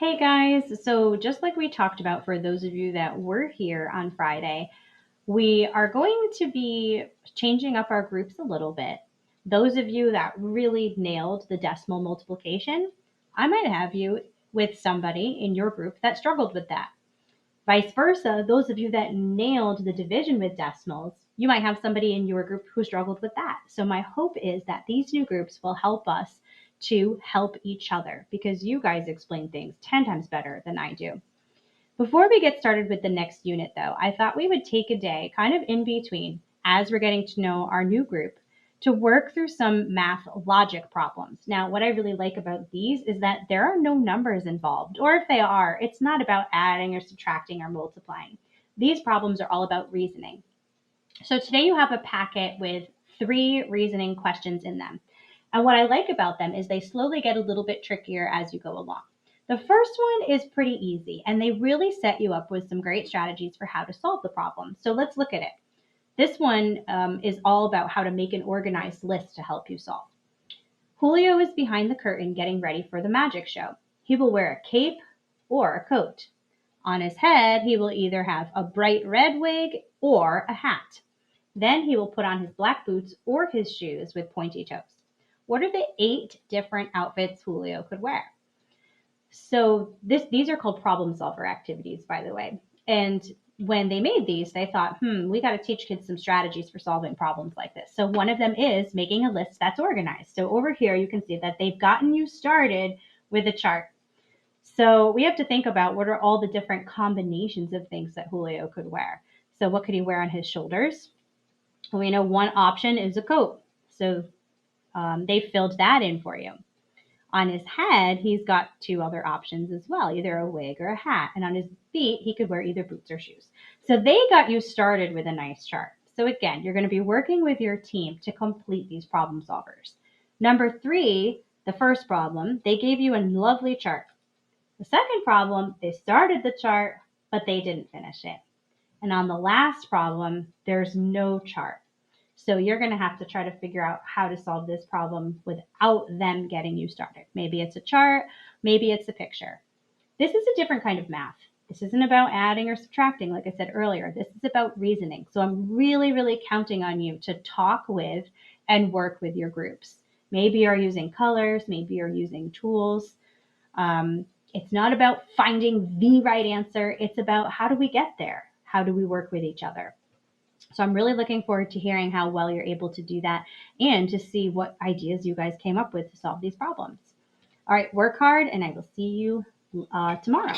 Hey guys, so just like we talked about for those of you that were here on Friday, we are going to be changing up our groups a little bit. Those of you that really nailed the decimal multiplication, I might have you with somebody in your group that struggled with that. Vice versa, those of you that nailed the division with decimals, you might have somebody in your group who struggled with that. So my hope is that these new groups will help us to help each other because you guys explain things 10 times better than I do. Before we get started with the next unit, though, I thought we would take a day kind of in between as we're getting to know our new group to work through some math logic problems. Now, what I really like about these is that there are no numbers involved, or if they are, it's not about adding or subtracting or multiplying. These problems are all about reasoning. So today you have a packet with 3 reasoning questions in them. And what I like about them is they slowly get a little bit trickier as you go along. The first one is pretty easy, and they really set you up with some great strategies for how to solve the problem. So let's look at it. This one is all about how to make an organized list to help you solve. Julio is behind the curtain getting ready for the magic show. He will wear a cape or a coat. On his head, he will either have a bright red wig or a hat. Then he will put on his black boots or his shoes with pointy toes. What are the 8 different outfits Julio could wear? So these are called problem solver activities, by the way. And when they made these, they thought, we got to teach kids some strategies for solving problems like this. So one of them is making a list that's organized. So over here, you can see that they've gotten you started with a chart. So we have to think about what are all the different combinations of things that Julio could wear. So what could he wear on his shoulders? Well, we know one option is a coat. So they filled that in for you. On his head, he's got 2 other options as well, either a wig or a hat. And on his feet, he could wear either boots or shoes. So they got you started with a nice chart. So again, you're going to be working with your team to complete these problem solvers. Number 3, the first problem, they gave you a lovely chart. The second problem, they started the chart, but they didn't finish it. And on the last problem, there's no chart. So you're going to have to try to figure out how to solve this problem without them getting you started. Maybe it's a chart, maybe it's a picture. This is a different kind of math. This isn't about adding or subtracting, like I said earlier. This is about reasoning. So I'm really, really counting on you to talk with and work with your groups. Maybe you're using colors, maybe you're using tools. It's not about finding the right answer. It's about how do we get there? How do we work with each other? So I'm really looking forward to hearing how well you're able to do that and to see what ideas you guys came up with to solve these problems. All right, work hard, and I will see you tomorrow.